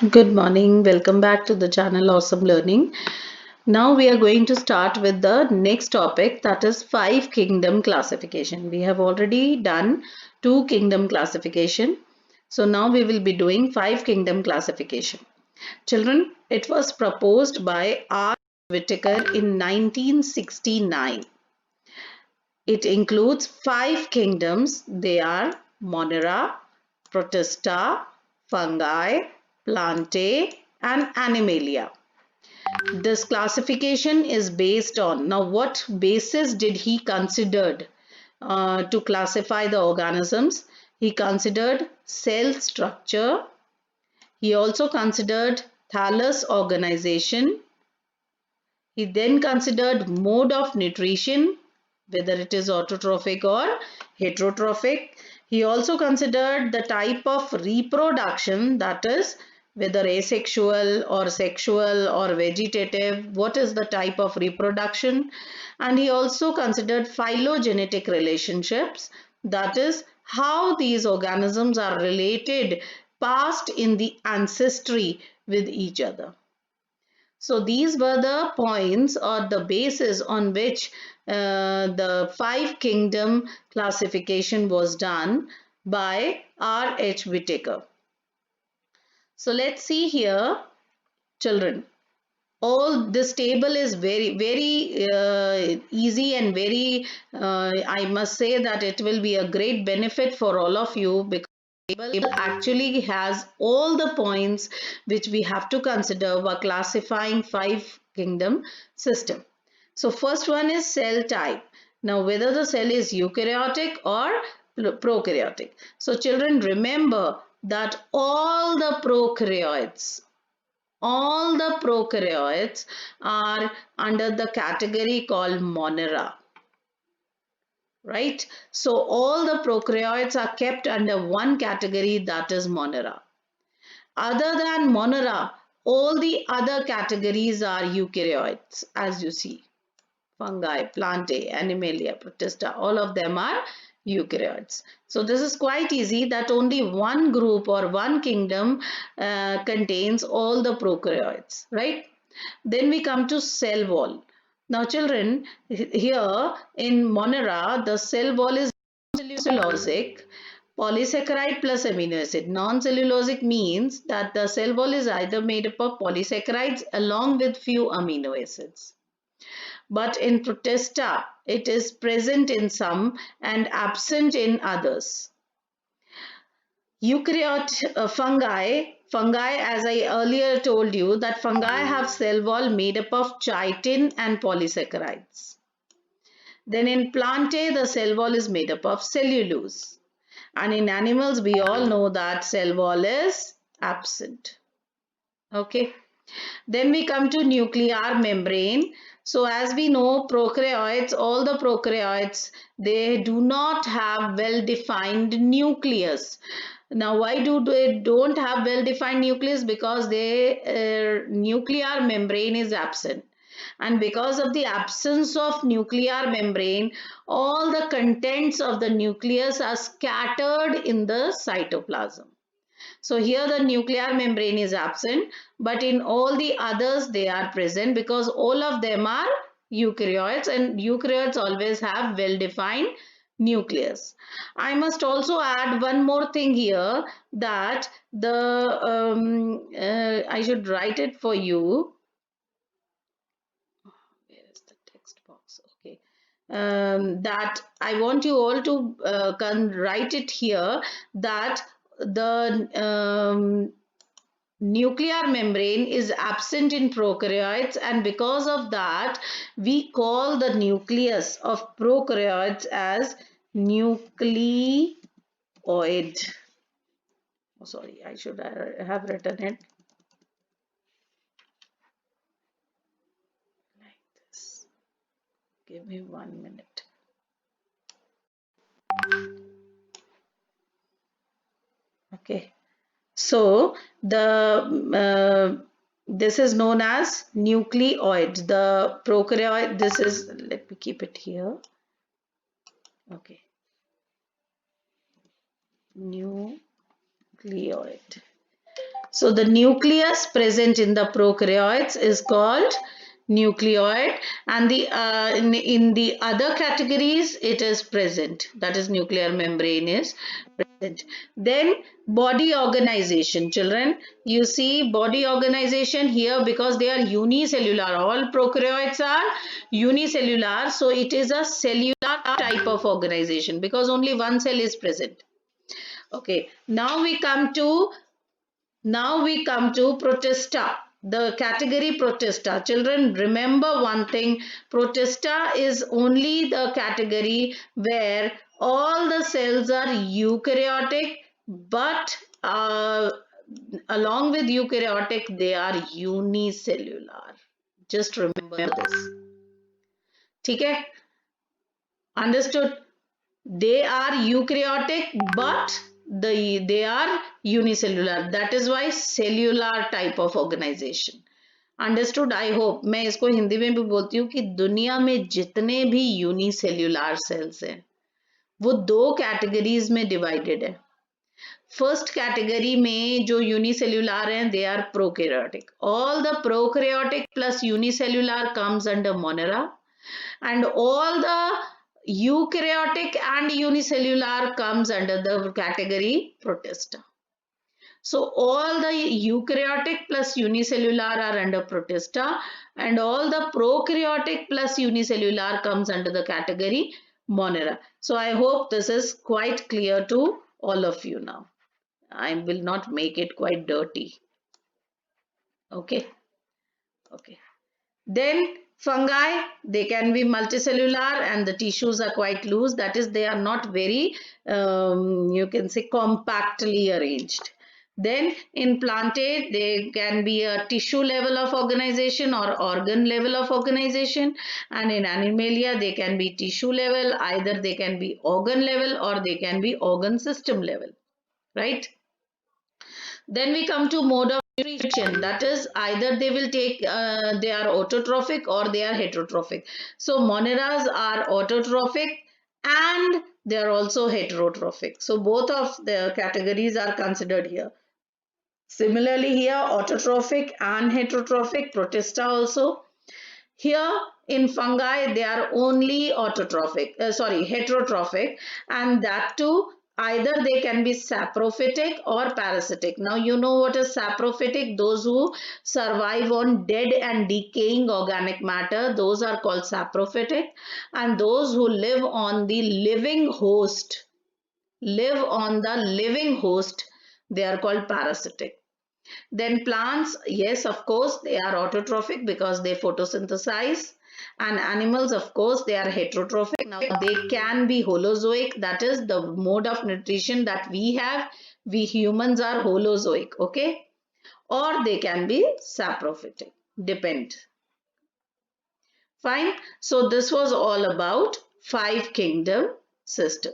Good morning. Welcome back to the channel Awesome Learning. Now we are going to start with the next topic, that is five kingdom classification. We have already done two kingdom classification. So now we will be doing five kingdom classification. Children, it was proposed by R. Whittaker in 1969. It includes five kingdoms. They are Monera, Protista, Fungi, Plantae, and Animalia. This classification is based on, now what basis did he considered to classify the organisms? He considered cell structure. He also considered thallus organization. He then considered mode of nutrition, whether it is autotrophic or heterotrophic. He also considered the type of reproduction, that is, whether asexual or sexual or vegetative, what is the type of reproduction. And he also considered phylogenetic relationships, that is, how these organisms are related, passed in the ancestry with each other. So these were the points or the basis on which the five kingdom classification was done by R. H. Whittaker. So let's see here, children. All this table is very easy and very, I must say that it will be a great benefit for all of you, because table actually has all the points which we have to consider while classifying five kingdom system. So first one is cell type. Now whether the cell is eukaryotic or prokaryotic. So children, remember that all the prokaryotes are under the category called Monera, right? So all the prokaryotes are kept under one category, that is Monera. Other than Monera, all the other categories are eukaryotes, as you see. Fungi, Plantae, Animalia, Protista, all of them are eukaryotes. So this is quite easy, that only one group or one kingdom contains all the prokaryotes, right? Then we come to cell wall. Now children, here in Monera, the cell wall is cellulosic, polysaccharide plus amino acid. Non-cellulosic means that the cell wall is either made up of polysaccharides along with few amino acids. But in Protista, it is present in some and absent in others. Eukaryote fungi, as I earlier told you, that fungi have cell wall made up of chitin and polysaccharides. Then in Plantae, the cell wall is made up of cellulose. And in animals, we all know that cell wall is absent. Okay. Then we come to nuclear membrane. So as we know, prokaryotes, all the prokaryotes, they do not have well-defined nucleus. Now, why do they don't have well-defined nucleus? Because their nuclear membrane is absent. And because of the absence of nuclear membrane, all the contents of the nucleus are scattered in the cytoplasm. So here the nuclear membrane is absent, but in all the others they are present, because all of them are eukaryotes, and eukaryotes always have well-defined nucleus. I must also add one more thing here, that I should write it for you. Where is the text box? Okay. That I want you all to write it here, that the nuclear membrane is absent in prokaryotes, and because of that we call the nucleus of prokaryotes as nucleoid. Oh, sorry, I should have written it like this. Give me 1 minute. Okay, so the this is known as nucleoid. The prokaryote, this is, let me keep it here. Okay, nucleoid. So the nucleus present in the prokaryotes is called nucleoid, and in the other categories it is present, that is nuclear membrane is present. Then body organization, children, you see body organization here, because they are unicellular, all prokaryotes are unicellular, so it is a cellular type of organization because only one cell is present. Okay, now we come to Protista, the category Protista. Children, remember one thing, Protista is only the category where all the cells are eukaryotic, but along with eukaryotic, they are unicellular. Just remember this. Okay? Understood? They are eukaryotic, but they are unicellular. That is why cellular type of organization. Understood? I hope मैं इसको हिंदी में भी बोलती हूँ कि दुनिया में जितने भी यूनिसेल्युलर सेल्स हैं वो दो कैटेगरीज में डिवाइडेड है. फर्स्ट कैटेगरी में जो यूनिसेल्युलर हैं they are prokaryotic. All the prokaryotic plus unicellular comes under Monera, and all the eukaryotic and unicellular comes under the category Protista. So all the eukaryotic plus unicellular are under Protista, and all the prokaryotic plus unicellular comes under the category Monera. So I hope this is quite clear to all of you now. I will not make it quite dirty. Okay. Okay. Then fungi, they can be multicellular and the tissues are quite loose. That is, they are not very, you can say, compactly arranged. Then in plantae, they can be a tissue level of organization or organ level of organization. And in Animalia, they can be tissue level, either they can be organ level or they can be organ system level, right? Then we come to mode of nutrition, that is either they will take they are autotrophic or they are heterotrophic. So moneras are autotrophic and they are also heterotrophic. So both of the categories are considered here. Similarly here, autotrophic and heterotrophic, Protista also. Here in fungi, they are only heterotrophic, and that too either they can be saprophytic or parasitic. Now you know what is saprophytic. Those who survive on dead and decaying organic matter, those are called saprophytic, and those who live on the living host, they are called parasitic. Then plants, yes, of course, they are autotrophic because they photosynthesize. And animals, of course, they are heterotrophic. Now, they can be holozoic. That is the mode of nutrition that we have. We humans are holozoic, okay? Or they can be saprophytic. Depend. Fine. So, this was all about 5 kingdom system.